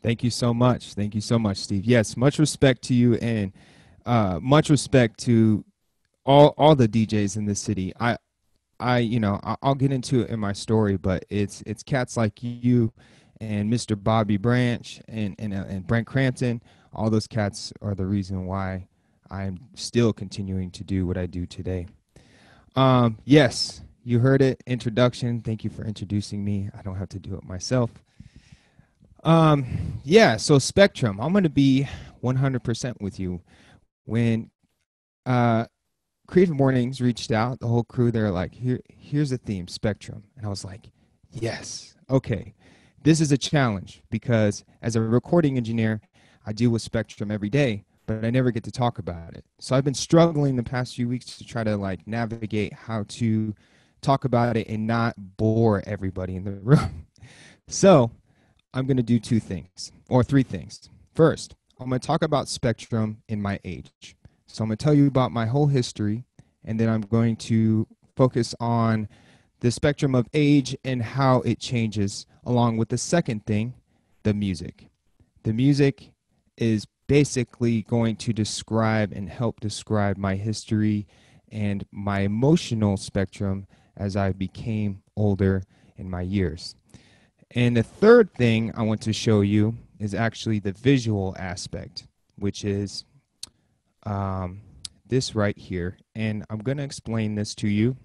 Thank you so much. Thank you so much, Steve. Yes, much respect to you, and much respect to all the DJs in the city. I'll get into it in my story, but it's cats like you and Mr. Bobby Branch and Brent Crampton. All those cats are the reason why I'm still continuing to do what I do today. Yes, you heard it. Introduction. Thank you for introducing me. I don't have to do it myself. Yeah, so Spectrum. I'm going to be 100% with you. When uh, Creative Mornings reached out, the whole crew, they're like, here's the theme, Spectrum. And I was like, yes, okay. This is a challenge because as a recording engineer, I deal with Spectrum every day, but I never get to talk about it. So I've been struggling the past few weeks to try to like navigate how to talk about it and not bore everybody in the room. So I'm going to do two things or three things. First, I'm going to talk about Spectrum in my age. So I'm going to tell you about my whole history, and then I'm going to focus on the spectrum of age and how it changes, along with the second thing, the music. The music is basically going to describe and help describe my history and my emotional spectrum as I became older in my years. And the third thing I want to show you is actually the visual aspect, which is this right here. And I'm going to explain this to you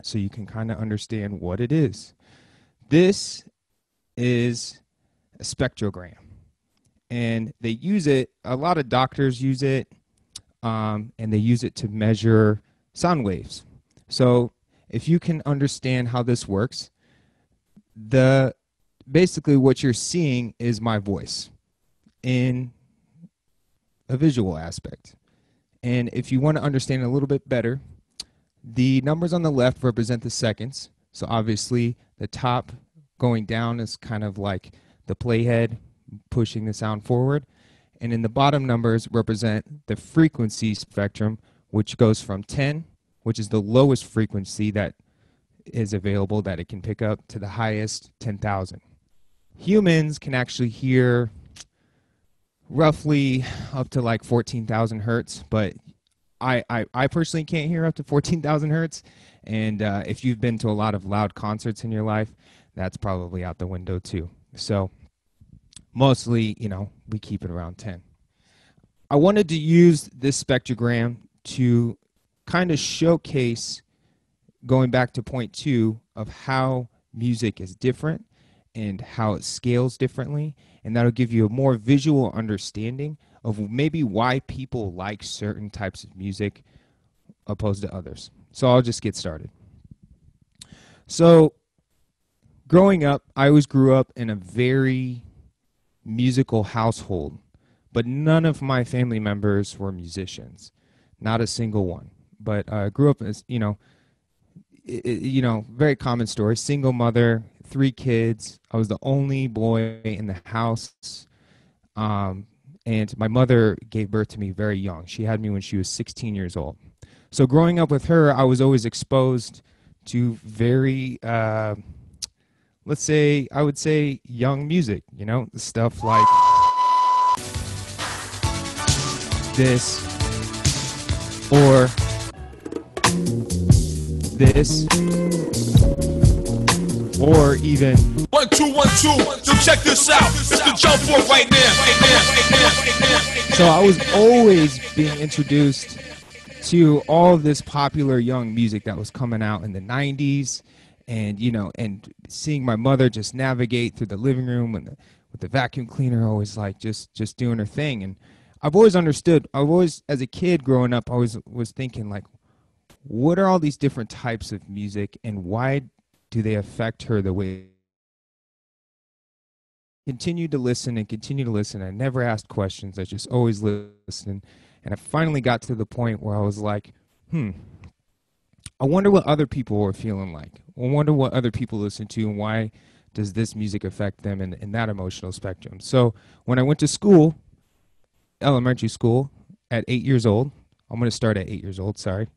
so you can kind of understand what it is. This is a spectrogram. And they use it, a lot of doctors use it, and they use it to measure sound waves. So if you can understand how this works, basically what you're seeing is my voice in a visual aspect. And if you want to understand it a little bit better, the numbers on the left represent the seconds. So obviously the top going down is kind of like the playhead pushing the sound forward. And in the bottom numbers represent the frequency spectrum, which goes from 10, which is the lowest frequency that is available that it can pick up, to the highest, 10,000. Humans can actually hear roughly up to like 14,000 hertz, but I personally can't hear up to 14,000 hertz. And if you've been to a lot of loud concerts in your life, that's probably out the window too. So mostly, we keep it around 10. I wanted to use this spectrogram to kind of showcase, going back to point 2, of how music is different and how it scales differently, and that'll give you a more visual understanding of maybe why people like certain types of music opposed to others. So I'll just get started. So growing up, I always grew up in a very musical household, but none of my family members were musicians, not a single one. But I grew up as, very common story, single mother, 3 kids. I was the only boy in the house. And my mother gave birth to me very young. She had me when she was 16 years old. So growing up with her, I was always exposed to very, I would say young music, stuff like this, or this, or even 1 2 1 2. Yo, check this out. It's the jump for right now. So I was always being introduced to all of this popular young music that was coming out in the 90s, and and seeing my mother just navigate through the living room with the vacuum cleaner, always like just doing her thing. And I've always understood. As a kid growing up, I always was thinking, like, what are all these different types of music, and why do they affect her the way? Continued to listen and continue to listen. I never asked questions. I just always listened. And I finally got to the point where I was like, I wonder what other people are feeling like. I wonder what other people listen to, and why does this music affect them in that emotional spectrum. So when I went to school, elementary school, at 8 years old, I'm going to start at 8 years old, sorry.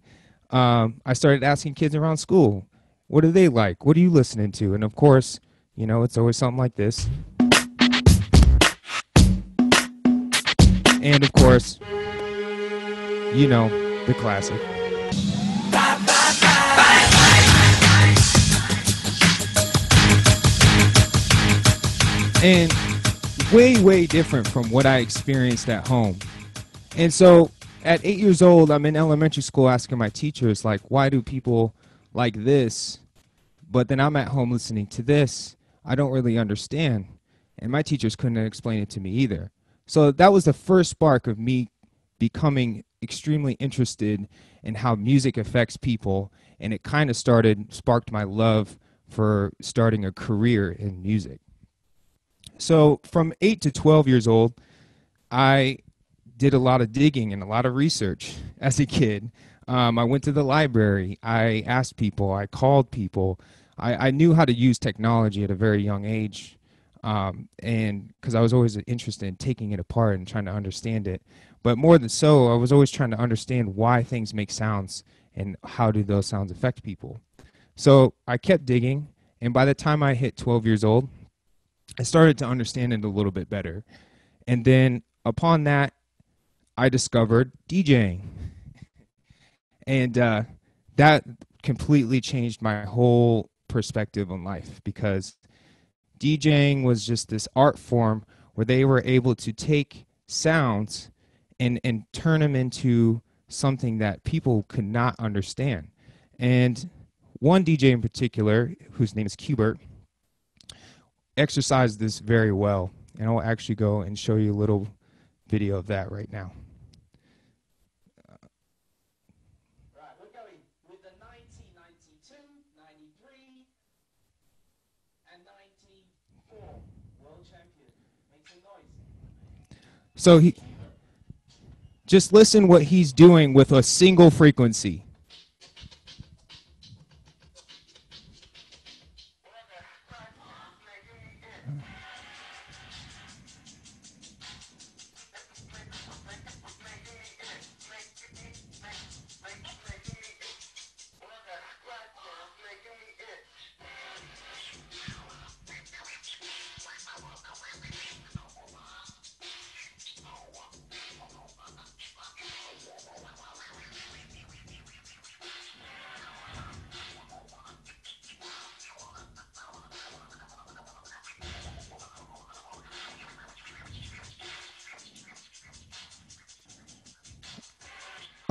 I started asking kids around school, what do they like? What are you listening to? And of course, it's always something like this. And of course, you know, the classic. And way, way different from what I experienced at home. And so at 8 years old, I'm in elementary school asking my teachers, like, why do people like this? But then I'm at home listening to this. I don't really understand. And my teachers couldn't explain it to me either. So that was the first spark of me becoming extremely interested in how music affects people. And it kind of sparked my love for starting a career in music. So from 8 to 12 years old, I did a lot of digging and a lot of research as a kid. I went to the library. I asked people. I called people. I knew how to use technology at a very young age, and because I was always interested in taking it apart and trying to understand it. But more than so, I was always trying to understand why things make sounds and how do those sounds affect people. So I kept digging, and by the time I hit 12 years old, I started to understand it a little bit better. And then upon that, I discovered DJing. And that completely changed my whole perspective on life, because DJing was just this art form where they were able to take sounds and turn them into something that people could not understand. And one DJ in particular, whose name is Qbert, exercised this very well. And I'll actually go and show you a little video of that right now. Right, we're going with the 1992, 93, and 94 world champion. Make some noise. So just listen what he's doing with a single frequency.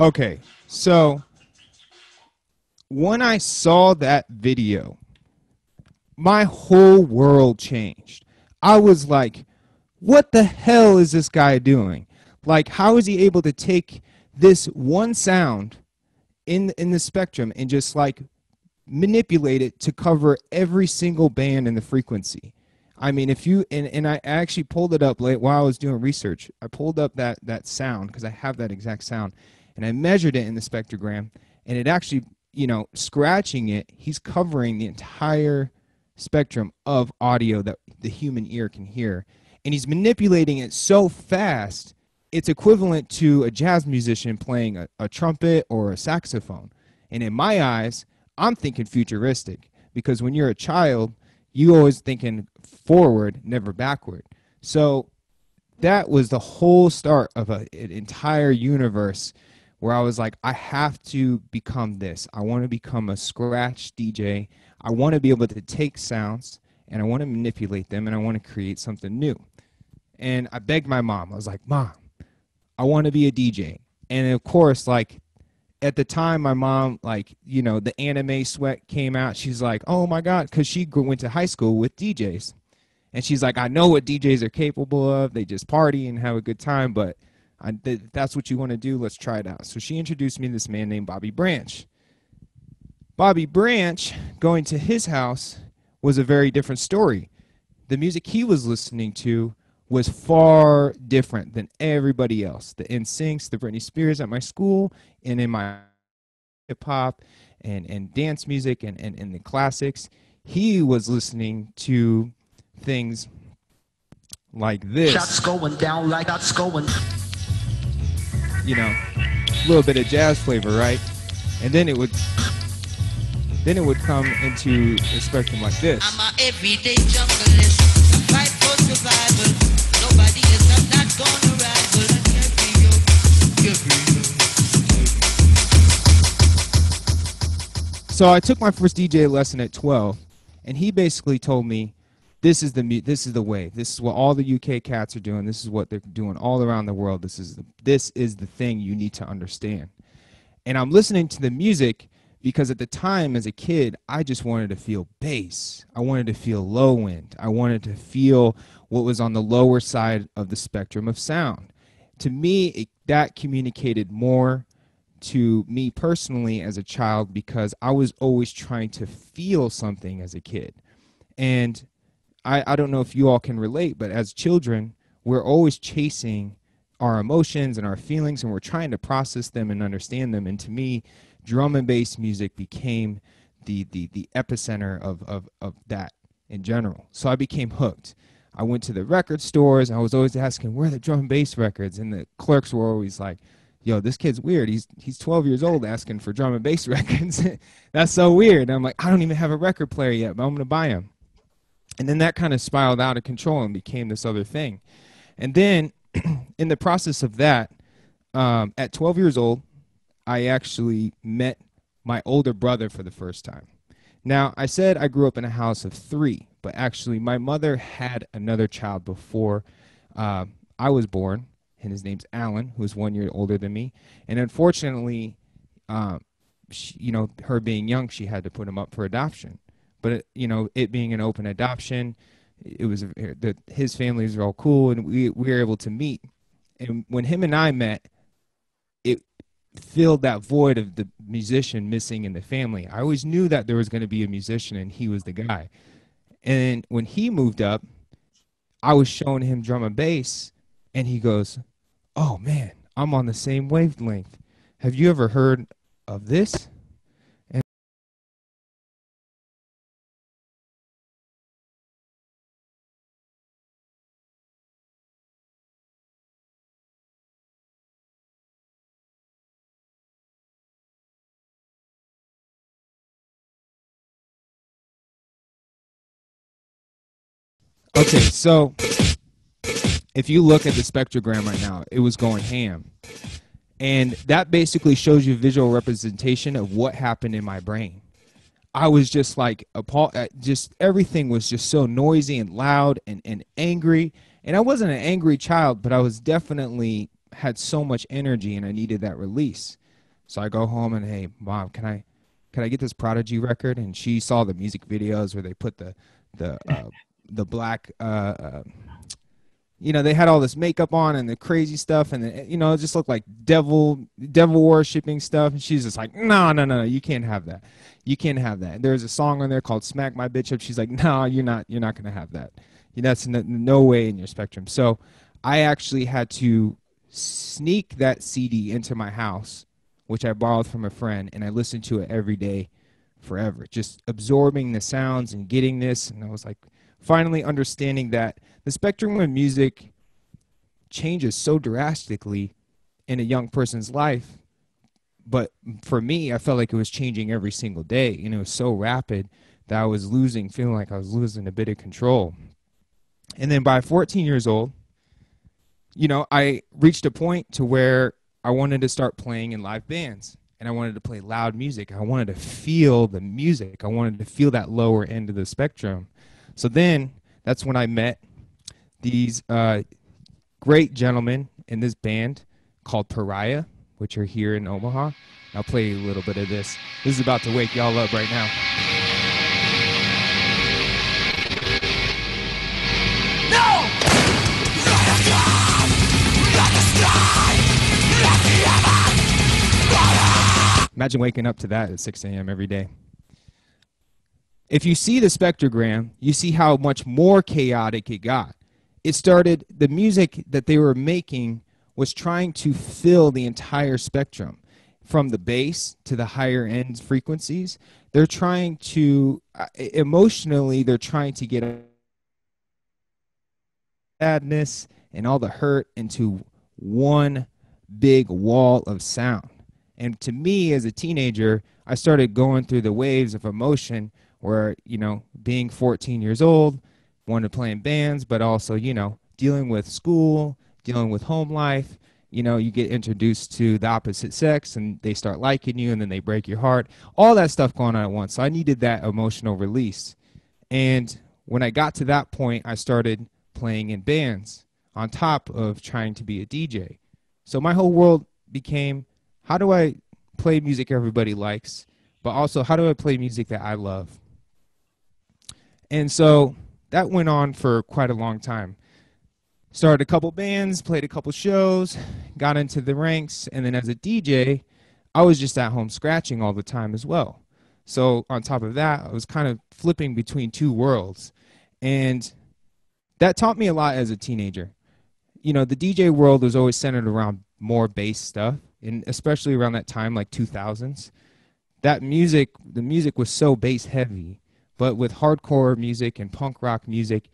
Okay, so when I saw that video, my whole world changed. I was like, what the hell is this guy doing? Like, how is he able to take this one sound in the spectrum and just like manipulate it to cover every single band in the frequency? I mean, if you, and I actually pulled it up late while I was doing research. I pulled up that sound because I have that exact sound. And I measured it in the spectrogram, and it actually, you know, scratching it, he's covering the entire spectrum of audio that the human ear can hear. And he's manipulating it so fast, it's equivalent to a jazz musician playing a trumpet or a saxophone. And in my eyes, I'm thinking futuristic, because when you're a child, you always thinking forward, never backward. So that was the whole start of an entire universe where I was like, I have to become this. I want to become a scratch DJ. I want to be able to take sounds, and I want to manipulate them, and I want to create something new. And I begged my mom. I was like, Mom, I want to be a DJ. And of course, like, at the time, my mom, like, you know, the anime sweat came out. She's like, oh, my God, because she went to high school with DJs. And she's like, I know what DJs are capable of. They just party and have a good time, but that's what you want to do, let's try it out. So she introduced me to this man named Bobby Branch. Bobby Branch, going to his house, was a very different story. The music he was listening to was far different than everybody else. The NSYNCs, the Britney Spears at my school, and in my hip-hop and dance music and the classics. He was listening to things like this. Shots going down like that's going. You know, a little bit of jazz flavor, right? And then it would come into a spectrum like this. I'm a everyday jungleist, fight for survival. Nobody is not gonna rival. So I took my first DJ lesson at 12, and he basically told me, this is the way. This is what all the UK cats are doing. This is what they're doing all around the world. This is the thing you need to understand. And I'm listening to the music because at the time as a kid, I just wanted to feel bass. I wanted to feel low end. I wanted to feel what was on the lower side of the spectrum of sound. To me, that communicated more to me personally as a child because I was always trying to feel something as a kid. And I don't know if you all can relate, but as children, we're always chasing our emotions and our feelings, and we're trying to process them and understand them. And to me, drum and bass music became the epicenter of that in general. So I became hooked. I went to the record stores, and I was always asking, where are the drum and bass records? And the clerks were always like, yo, this kid's weird. He's 12 years old asking for drum and bass records. That's so weird. And I'm like, I don't even have a record player yet, but I'm going to buy them. And then that kind of spiraled out of control and became this other thing. And then in the process of that, at 12 years old, I actually met my older brother for the first time. Now, I said I grew up in a house of 3, but actually my mother had another child before I was born, and his name's Alan, who is 1 year older than me. And unfortunately, her being young, she had to put him up for adoption. But it being an open adoption, it was his families are all cool, and we were able to meet. And when him and I met, it filled that void of the musician missing in the family. I always knew that there was going to be a musician, and he was the guy. And when he moved up, I was showing him drum and bass, and he goes, "Oh man, I'm on the same wavelength. Have you ever heard of this?" Okay, so if you look at the spectrogram right now, it was going ham. And that basically shows you a visual representation of what happened in my brain. I was just like appalled. Just everything was just so noisy and loud and angry. And I wasn't an angry child, but I was definitely had so much energy and I needed that release. So I go home and, hey, Mom, can I get this Prodigy record? And she saw the music videos where they put the black they had all this makeup on and the crazy stuff, and it just looked like devil worshipping stuff. And she's just like, no, you can't have that. You can't have that. There's a song on there called "Smack My Bitch Up." She's like, no, you're not gonna have that. That's no way in your spectrum. So I actually had to sneak that CD into my house, which I borrowed from a friend, and I listened to it every day forever, just absorbing the sounds and getting this. And I was like, finally understanding that the spectrum of music changes so drastically in a young person's life. But for me, I felt like it was changing every single day. And it was so rapid that I was feeling like I was losing a bit of control. And then by 14 years old, I reached a point to where I wanted to start playing in live bands. And I wanted to play loud music. I wanted to feel the music. I wanted to feel that lower end of the spectrum. So then that's when I met these great gentlemen in this band called Pariah, which are here in Omaha. I'll play you a little bit of this. This is about to wake y'all up right now. Imagine waking up to that at 6 a.m. every day. If you see the spectrogram, you see how much more chaotic it got. It started, the music that they were making was trying to fill the entire spectrum, from the bass to the higher end frequencies. They're trying to, emotionally, they're trying to get sadness and all the hurt into one big wall of sound. And to me, as a teenager, I started going through the waves of emotion where, being 14 years old, wanted to play in bands, but also, dealing with school, dealing with home life, You know, you get introduced to the opposite sex and they start liking you and then they break your heart. All that stuff going on at once. So I needed that emotional release. And when I got to that point, I started playing in bands on top of trying to be a DJ. So my whole world became, how do I play music everybody likes, but also how do I play music that I love? And so that went on for quite a long time. Started a couple bands, played a couple shows, got into the ranks, and then as a DJ, I was just at home scratching all the time as well. So on top of that, I was kind of flipping between two worlds. And that taught me a lot as a teenager. You know, the DJ world was always centered around more bass stuff, and especially around that time, like 2000s. That music, the music was so bass heavy, but with hardcore music and punk rock music,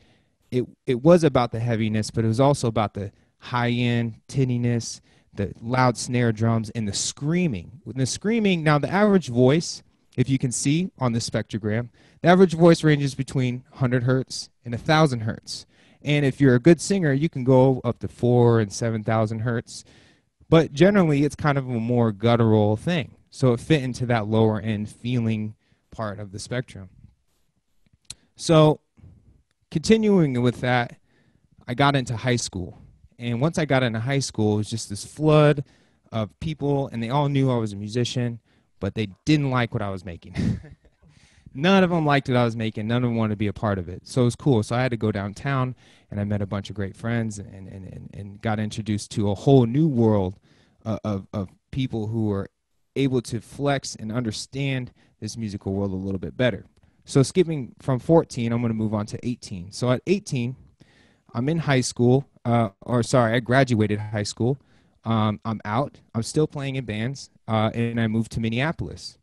it was about the heaviness, but it was also about the high-end tinniness, the loud snare drums, and the screaming. With the screaming, now the average voice, if you can see on the spectrogram, the average voice ranges between 100 hertz and 1,000 hertz. And if you're a good singer, you can go up to 4,000 and 7,000 hertz. But generally, it's kind of a more guttural thing. So it fit into that lower end feeling part of the spectrum. So continuing with that, I got into high school. And once I got into high school, it was just this flood of people, and they all knew I was a musician, but they didn't like what I was making. None of them liked what I was making. None of them wanted to be a part of it. So it was cool. So I had to go downtown, and I met a bunch of great friends and got introduced to a whole new world of people who were able to flex and understand this musical world a little bit better. So skipping from 14, I'm going to move on to 18. So at 18, I'm in high school, I graduated high school. I'm out. I'm still playing in bands, and I moved to Minneapolis.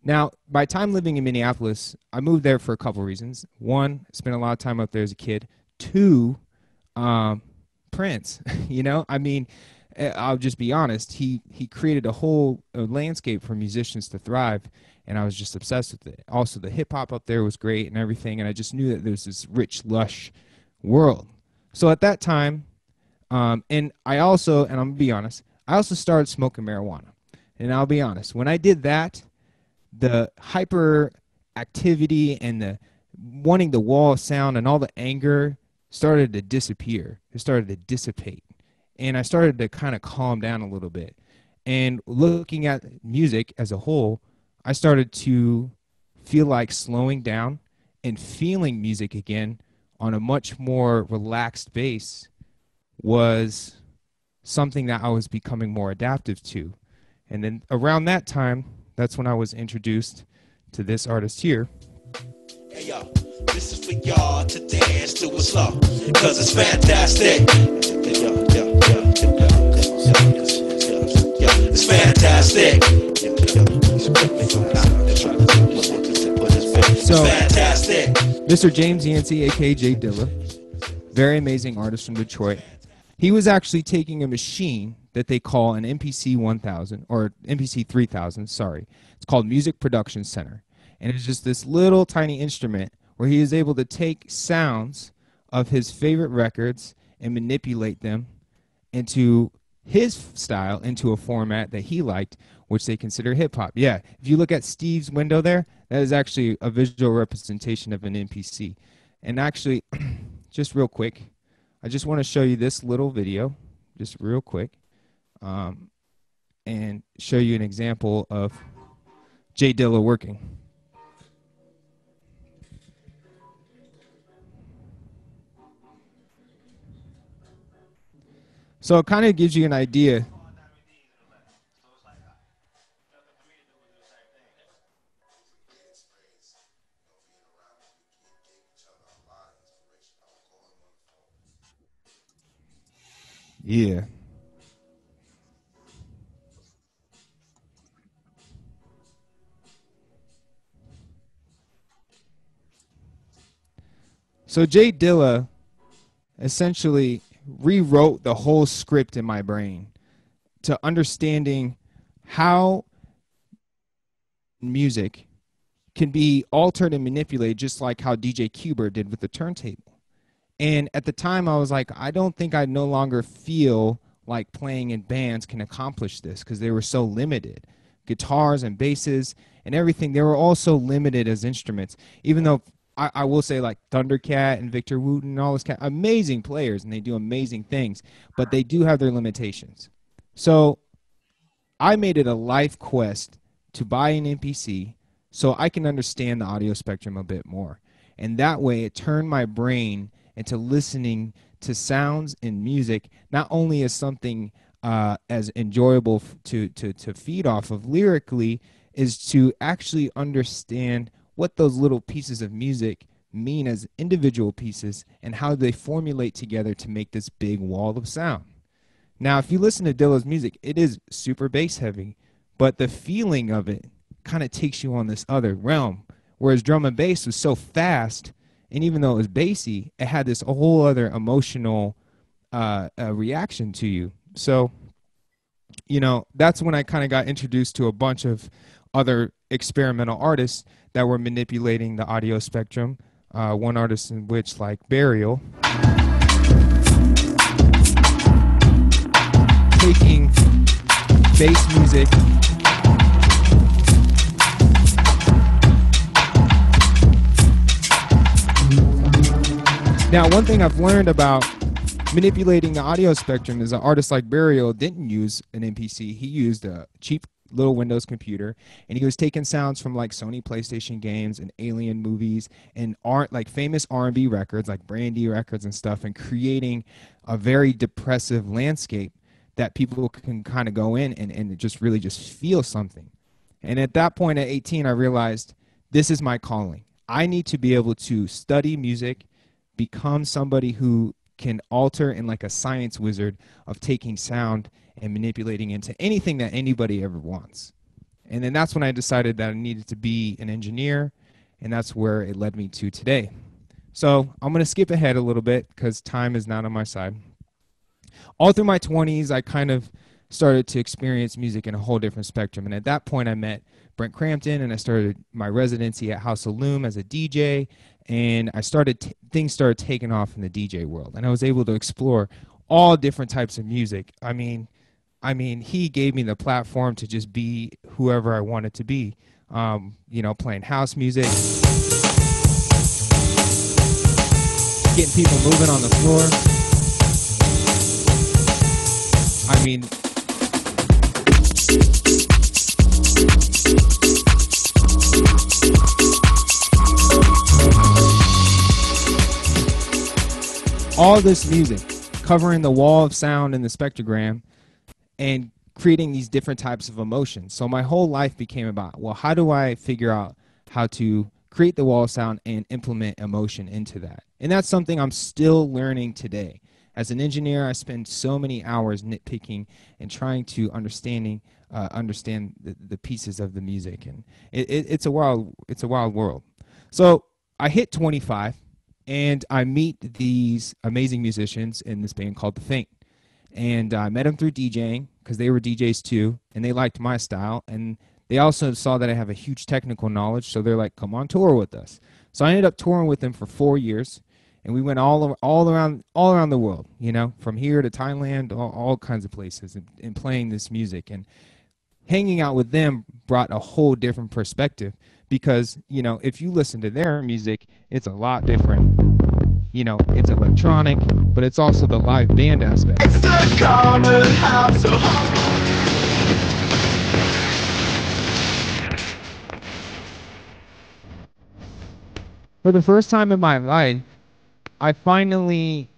Now, by time living in Minneapolis, I moved there for a couple reasons. One, spent a lot of time up there as a kid. Two, Prince. You know, I mean, I'll just be honest. He created a whole landscape for musicians to thrive, and I was just obsessed with it. Also, the hip hop up there was great and everything, and I just knew that there was this rich, lush world. So at that time, and I'm gonna be honest, I also started smoking marijuana. And I'll be honest, when I did that, the hyper activity and the wanting the wall of sound and all the anger started to disappear. It started to dissipate. And I started to kind of calm down a little bit. And looking at music as a whole, I started to feel like slowing down and feeling music again on a much more relaxed base was something that I was becoming more adaptive to. And then around that time, that's when I was introduced to this artist here. Hey yo, this is for y'all to dance to a slow, cause it's fantastic. It's fantastic. So, fantastic. Mr. James Yancey, aka Jay Dilla, very amazing artist from Detroit. He was actually taking a machine that they call an MPC 1000 or MPC 3000, sorry. It's called Music Production Center. And it's just this little tiny instrument where he is able to take sounds of his favorite records and manipulate them into his style, into a format that he liked, which they consider hip-hop. Yeah, if you look at Steve's window there, that is actually a visual representation of an MPC. And actually, just real quick, I just want to show you this little video, just real quick, and show you an example of Jay Dilla working. So it kind of gives you an idea. Yeah. So Jay Dilla essentially rewrote the whole script in my brain to understanding how music can be altered and manipulated just like how DJ Cuber did with the turntable. And at the time I was like, I don't think I no longer feel like playing in bands can accomplish this because they were so limited. Guitars and basses and everything, they were all so limited as instruments. Even though I will say like Thundercat and Victor Wooten and all those amazing players and they do amazing things, but they do have their limitations. So I made it a life quest to buy an MPC so I can understand the audio spectrum a bit more. And that way it turned my brain into listening to sounds and music, not only as something as enjoyable to feed off of lyrically, is to actually understand what those little pieces of music mean as individual pieces and how they formulate together to make this big wall of sound. Now, if you listen to Dilla's music, it is super bass heavy, but the feeling of it kind of takes you on this other realm. Whereas drum and bass was so fast, and even though it was bassy, it had this whole other emotional reaction to you. So, that's when I kind of got introduced to a bunch of other experimental artists that were manipulating the audio spectrum. One artist in which, like Burial, taking bass music now, one thing I've learned about manipulating the audio spectrum is an artist like Burial didn't use an MPC. He used a cheap little Windows computer, and he was taking sounds from like Sony PlayStation games and Alien movies and like famous R&B records like Brandy records and stuff, and creating a very depressive landscape that people can kind of go in and just really just feel something. And at that point at 18, I realized this is my calling. I need to be able to study music, become somebody who can alter in like a science wizard of taking sound and manipulating into anything that anybody ever wants. And then that's when I decided that I needed to be an engineer, and that's where it led me to today. So I'm going to skip ahead a little bit because time is not on my side. All through my 20s, I kind of started to experience music in a whole different spectrum. And at that point, I met Brent Crampton, and I started my residency at House of Loom as a DJ. And I started things started taking off in the DJ world, and I was able to explore all different types of music. I mean, he gave me the platform to just be whoever I wanted to be. Playing house music, getting people moving on the floor. I mean, all this music covering the wall of sound in the spectrogram and creating these different types of emotions. So my whole life became about, well, how do I figure out how to create the wall of sound and implement emotion into that? And that's something I'm still learning today. As an engineer, I spend so many hours nitpicking and trying to understand the pieces of the music, and it's a wild world. So I hit 25, and I meet these amazing musicians in this band called The Faint, and I met them through DJing because they were DJs too, and they liked my style, and they also saw that I have a huge technical knowledge, so they're like, "Come on tour with us." So I ended up touring with them for 4 years. And we went all around the world, from here to Thailand, all kinds of places, and playing this music. And hanging out with them brought a whole different perspective because, if you listen to their music, it's a lot different. It's electronic, but it's also the live band aspect. It's the common house of For the first time in my life, I finally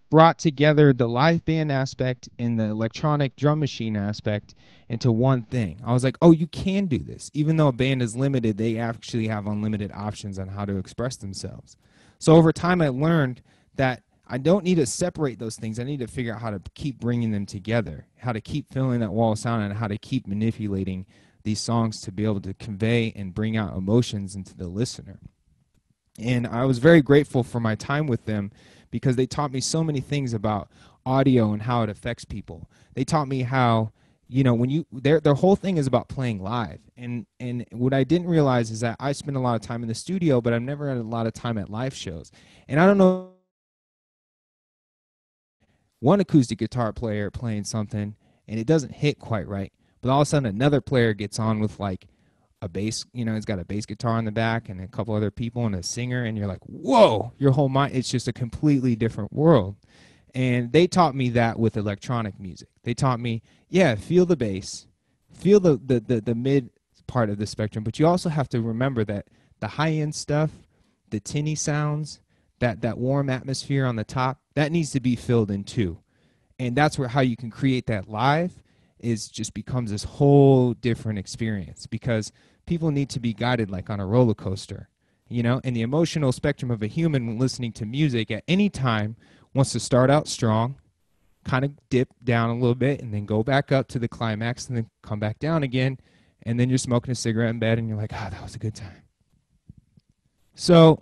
brought together the live band aspect and the electronic drum machine aspect into one thing. I was like, oh, you can do this. Even though a band is limited, they actually have unlimited options on how to express themselves. So over time, I learned that I don't need to separate those things. I need to figure out how to keep bringing them together, how to keep filling that wall of sound, and how to keep manipulating these songs to be able to convey and bring out emotions into the listener. And I was very grateful for my time with them because they taught me so many things about audio and how it affects people. They taught me how, when their whole thing is about playing live. And what I didn't realize is that I spend a lot of time in the studio, but I've never had a lot of time at live shows. And I don't know one acoustic guitar player playing something and it doesn't hit quite right, but all of a sudden another player gets on with like a bass, he's got a bass guitar in the back and a couple other people and a singer, and you're like, whoa, your whole mind, it's just a completely different world. And they taught me that with electronic music. They taught me, yeah, feel the bass, feel the mid part of the spectrum, but you also have to remember that the high end stuff, the tinny sounds, that warm atmosphere on the top, that needs to be filled in too. And that's where how you can create that live is just becomes this whole different experience, because people need to be guided like on a roller coaster, and the emotional spectrum of a human when listening to music at any time wants to start out strong, kind of dip down a little bit, and then go back up to the climax, and then come back down again, and then you're smoking a cigarette in bed and you're like, that was a good time. So,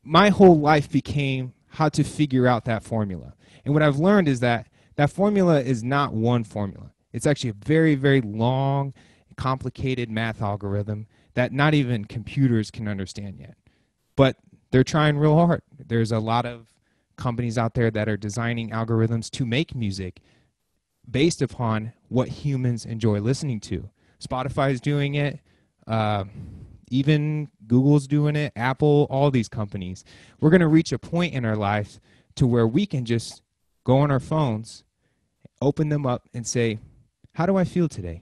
my whole life became how to figure out that formula. And what I've learned is that that formula is not one formula. It's actually a very, very long, complicated math algorithm that not even computers can understand yet. But they're trying real hard. There's a lot of companies out there that are designing algorithms to make music based upon what humans enjoy listening to. Spotify's doing it. Even Google's doing it, Apple, all these companies. We're going to reach a point in our life to where we can just go on our phones, open them up, and say, how do I feel today?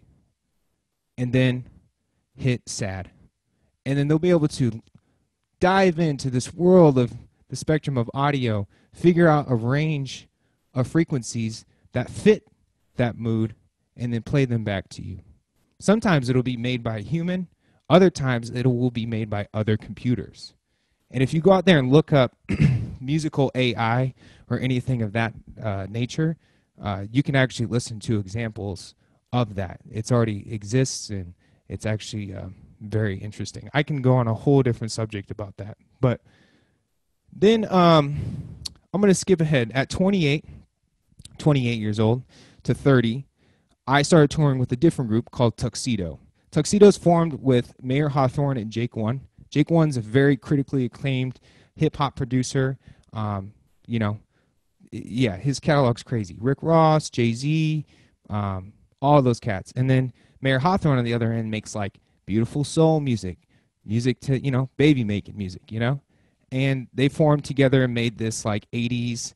And then hit sad. And then they'll be able to dive into this world of the spectrum of audio, figure out a range of frequencies that fit that mood, and then play them back to you. Sometimes it'll be made by a human. Other times it will be made by other computers. And if you go out there and look up musical AI or anything of that nature, you can actually listen to examples of that. It's already exists, and it's actually very interesting. I can go on a whole different subject about that. But then I'm going to skip ahead. At 28 years old to 30, I started touring with a different group called Tuxedo. Tuxedo's formed with Mayer Hawthorne and Jake One. Jake One's a very critically acclaimed hip-hop producer. His catalog's crazy. Rick Ross, Jay-Z, all those cats. And then Mayer Hawthorne on the other end makes like beautiful soul music to, baby making music, And they formed together and made this like 80s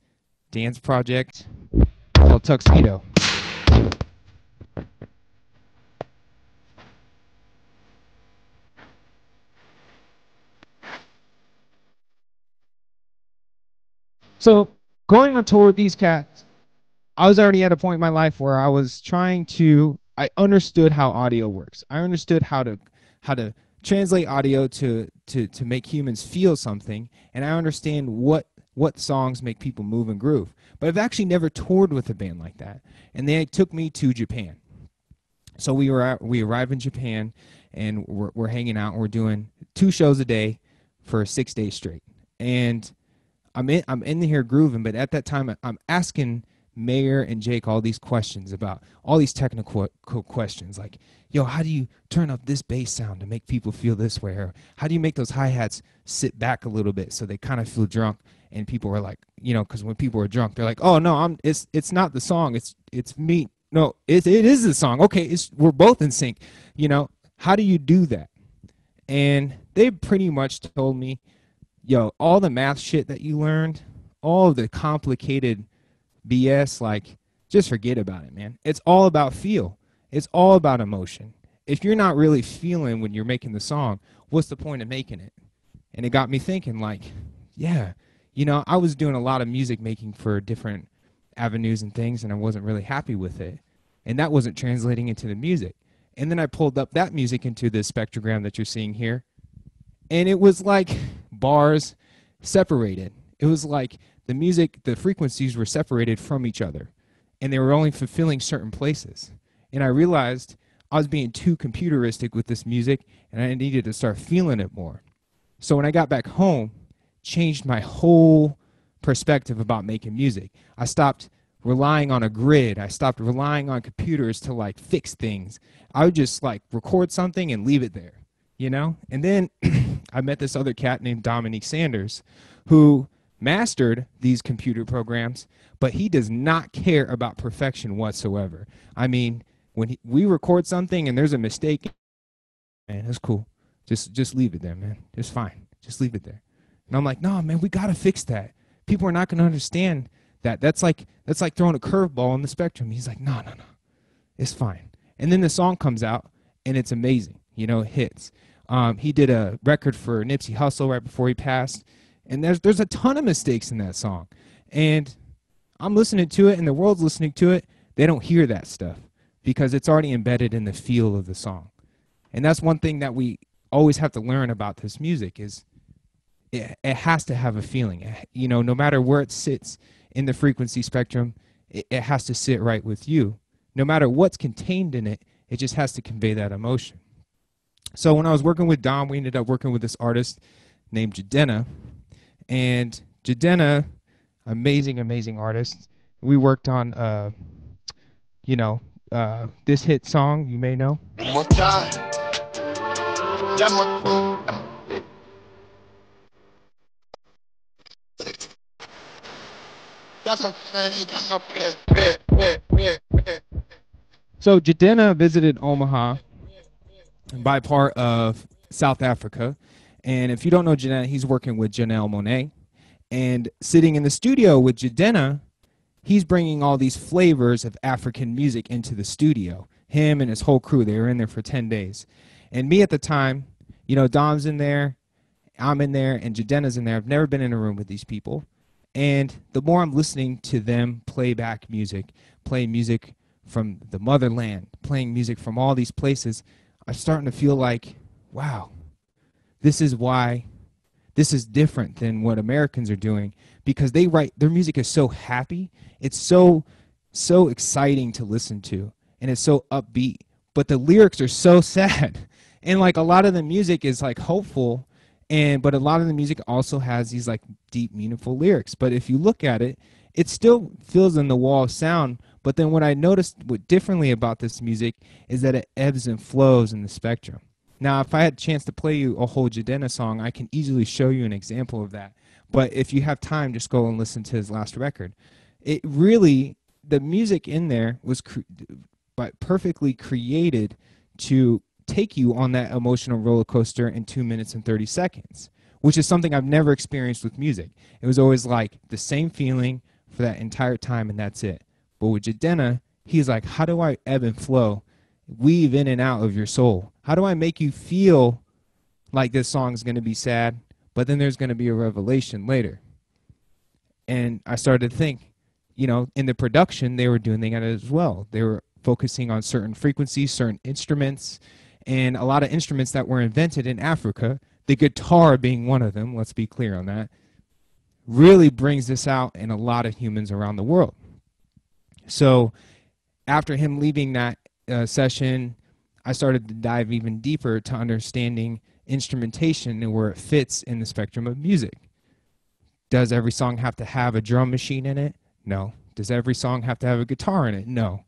dance project called Tuxedo. So going on tour with these cats, I was already at a point in my life where I understood how audio works. I understood how to translate audio to make humans feel something, and I understand what songs make people move and groove. But I've actually never toured with a band like that. And they took me to Japan. So we arrive in Japan, and we're hanging out, and we're doing 2 shows a day for 6 days straight. And I'm in here grooving, but at that time I'm asking Mayer and Jake all these questions about all these technical questions, like, yo, how do you turn up this bass sound to make people feel this way? Or how do you make those hi-hats sit back a little bit so they kind of feel drunk? And people are like, because when people are drunk, they're like, oh no, it's not the song, it's me. No, it is the song. Okay, we're both in sync. How do you do that? And they pretty much told me, yo, all the math shit that you learned, all of the complicated BS, like, just forget about it, man. It's all about feel. It's all about emotion. If you're not really feeling when you're making the song, what's the point of making it? And it got me thinking, like, yeah, I was doing a lot of music making for different avenues and things, and I wasn't really happy with it. And that wasn't translating into the music. And then I pulled up that music into the spectrogram that you're seeing here, and it was like bars separated. It was like the frequencies were separated from each other, and they were only fulfilling certain places. And I realized I was being too computeristic with this music, and I needed to start feeling it more. So when I got back home, changed my whole perspective about making music. I stopped relying on a grid. I stopped relying on computers to like fix things. I would just like record something and leave it there, And then I met this other cat named Dominique Sanders, who mastered these computer programs, but he does not care about perfection whatsoever. I mean, when we record something and there's a mistake, man, that's cool. Just leave it there, man. It's fine. Just leave it there. And I'm like, no, man, we gotta fix that. People are not gonna understand that. That's like throwing a curveball on the spectrum. He's like, no, it's fine. And then the song comes out and it's amazing. You know, it hits. He did a record for Nipsey Hussle right before he passed, and there's a ton of mistakes in that song. And I'm listening to it, and the world's listening to it. They don't hear that stuff because it's already embedded in the feel of the song. And that's one thing that we always have to learn about this music is it has to have a feeling. You know, no matter where it sits in the frequency spectrum, it has to sit right with you. No matter what's contained in it, it just has to convey that emotion. So when I was working with Dom, we ended up working with this artist named Jadena. And Jadena, amazing artist. We worked on, this hit song you may know. So Jadena visited Omaha by part of South Africa. And if you don't know Jadena, he's working with Janelle Monáe. And sitting in the studio with Jadena, he's bringing all these flavors of African music into the studio. Him and his whole crew, they were in there for 10 days. And me at the time, you know, Dom's in there, I'm in there, and Jadena's in there. I've never been in a room with these people. And the more I'm listening to them play back music, play music from the motherland, playing music from all these places, I'm starting to feel like, wow, this is why this is different than what Americans are doing, because they write, their music is so happy. It's so exciting to listen to, and it's so upbeat, but the lyrics are so sad. And like a lot of the music is like hopeful, but a lot of the music also has these like deep, meaningful lyrics. But if you look at it, it still fills in the wall of sound. But then what I noticed differently about this music is that it ebbs and flows in the spectrum. Now, if I had a chance to play you a whole Jadena song, I can easily show you an example of that. But if you have time, just go and listen to his last record. It really, the music in there was perfectly created to take you on that emotional roller coaster in 2 minutes and 30 seconds, which is something I've never experienced with music. It was always like the same feeling for that entire time, and that's it. But with Jadena, he's like, how do I ebb and flow, weave in and out of your soul? How do I make you feel like this song is going to be sad, but then there's going to be a revelation later? And I started to think, you know, in the production, they were doing that as well. They were focusing on certain frequencies, certain instruments, and a lot of instruments that were invented in Africa, the guitar being one of them, let's be clear on that, really brings this out in a lot of humans around the world. So after him leaving that session, I started to dive even deeper to understanding instrumentation and where it fits in the spectrum of music. Does every song have to have a drum machine in it? No. Does every song have to have a guitar in it? No.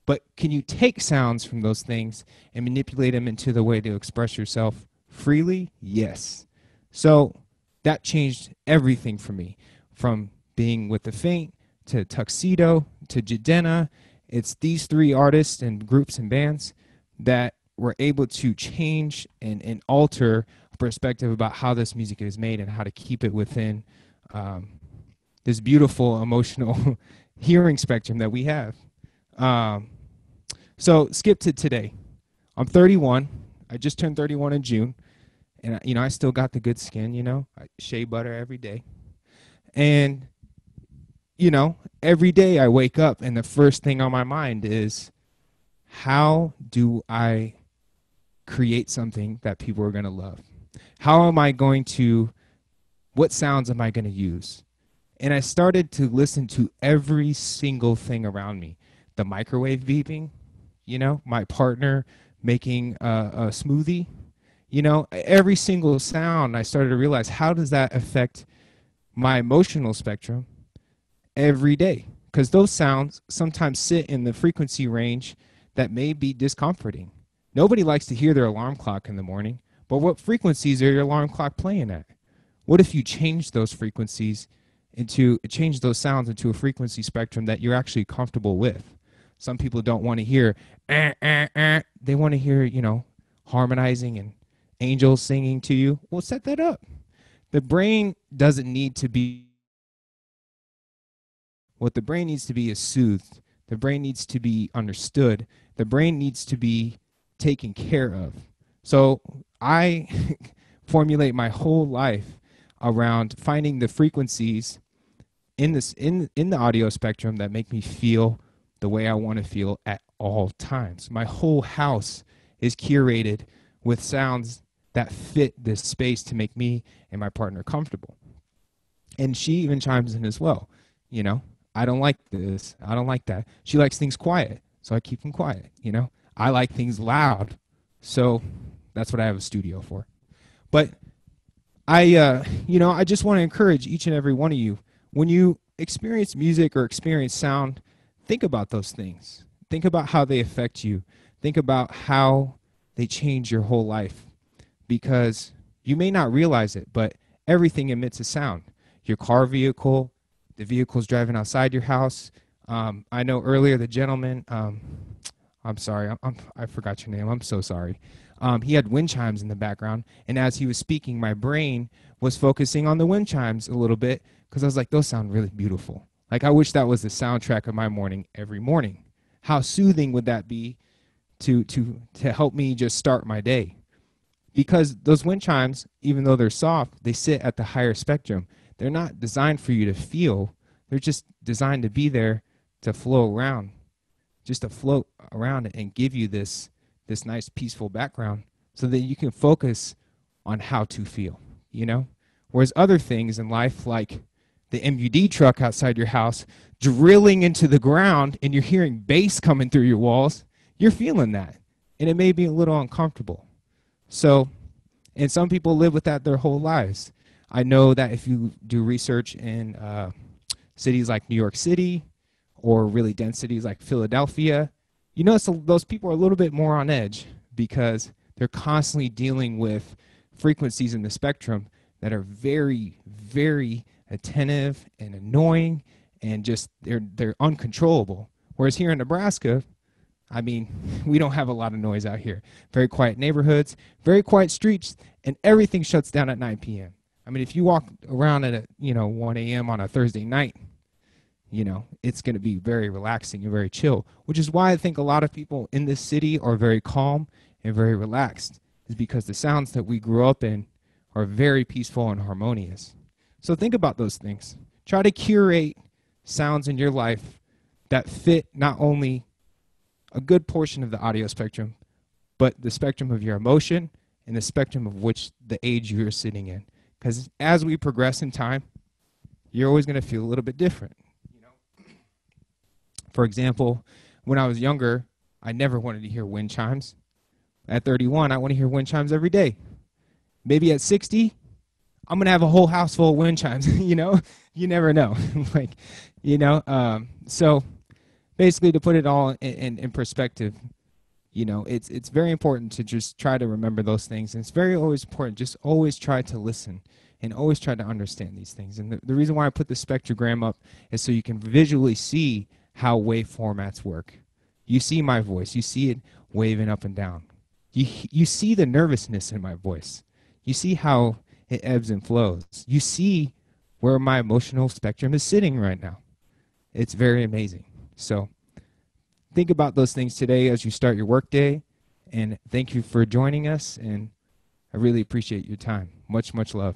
But can you take sounds from those things and manipulate them into the way to express yourself freely? Yes. So that changed everything for me, from being with the Faint to Tuxedo to Jadena. It's these three artists and groups and bands that were able to change and alter a perspective about how this music is made and how to keep it within this beautiful emotional hearing spectrum that we have. So skip to today. I'm 31. I just turned 31 in June. And, you know, I still got the good skin, you know. I shea butter every day. And, you know, every day I wake up and the first thing on my mind is, how do I create something that people are going to love? How am I going to, what sounds am I going to use? And I started to listen to every single thing around me. The microwave beeping, you know, my partner making a smoothie, you know, every single sound. I started to realize, how does that affect my emotional spectrum every day? Because those sounds sometimes sit in the frequency range that may be discomforting. Nobody likes to hear their alarm clock in the morning, but what frequencies are your alarm clock playing at? What if you change those frequencies change those sounds into a frequency spectrum that you're actually comfortable with? Some people don't want to hear they want to hear, harmonizing and angels singing to you. Well, set that up. The brain doesn't need to be What the brain needs to be is soothed. The brain needs to be understood. The brain needs to be taken care of. So I formulate my whole life around finding the frequencies in the audio spectrum that make me feel the way I want to feel at all times. My whole house is curated with sounds that fit this space to make me and my partner comfortable. And she even chimes in as well. I don't like this. I don't like that. She likes things quiet, so I keep them quiet. I like things loud, so that's what I have a studio for. But I just want to encourage each and every one of you, when you experience music or experience sound, think about those things. Think about how they affect you. Think about how they change your whole life, because you may not realize it, but everything emits a sound. Your car vehicle, the vehicles driving outside your house. I know earlier the gentleman, I'm sorry, I forgot your name. I'm so sorry. He had wind chimes in the background, and as he was speaking, my brain was focusing on the wind chimes a little bit, because I was like, those sound really beautiful. Like, I wish that was the soundtrack of my morning every morning. How soothing would that be to help me just start my day? Because those wind chimes, even though they're soft, they sit at the higher spectrum. They're not designed for you to feel. They're just designed to be there to flow around, just to float around and give you this nice peaceful background so that you can focus on how to feel, Whereas other things in life, like the MUD truck outside your house drilling into the ground and you're hearing bass coming through your walls, you're feeling that. And it may be a little uncomfortable. So, and some people live with that their whole lives. I know that if you do research in cities like New York City or really dense cities like Philadelphia, so those people are a little bit more on edge because they're constantly dealing with frequencies in the spectrum that are very, very attentive and annoying, and just they're uncontrollable. Whereas here in Nebraska, we don't have a lot of noise out here. Very quiet neighborhoods, very quiet streets, and everything shuts down at 9 p.m. If you walk around at 1 a.m. on a Thursday night, it's going to be very relaxing and very chill, which is why I think a lot of people in this city are very calm and very relaxed, is because the sounds that we grew up in are very peaceful and harmonious. So think about those things. Try to curate sounds in your life that fit not only a good portion of the audio spectrum, but the spectrum of your emotion and the spectrum of which the age you're sitting in. Because as we progress in time, you're always going to feel a little bit different. For example, when I was younger, I never wanted to hear wind chimes. At 31, I want to hear wind chimes every day. Maybe at 60, I'm going to have a whole house full of wind chimes. You never know. So basically, to put it all in perspective, it's very important to just try to remember those things. And it's very always important, just always try to listen and always try to understand these things. And the reason why I put the spectrogram up is so you can visually see how wave formats work. You see my voice. You see it waving up and down. You see the nervousness in my voice. You see how it ebbs and flows. You see where my emotional spectrum is sitting right now. It's very amazing. So think about those things today as you start your workday. And thank you for joining us. And I really appreciate your time. Much, much love.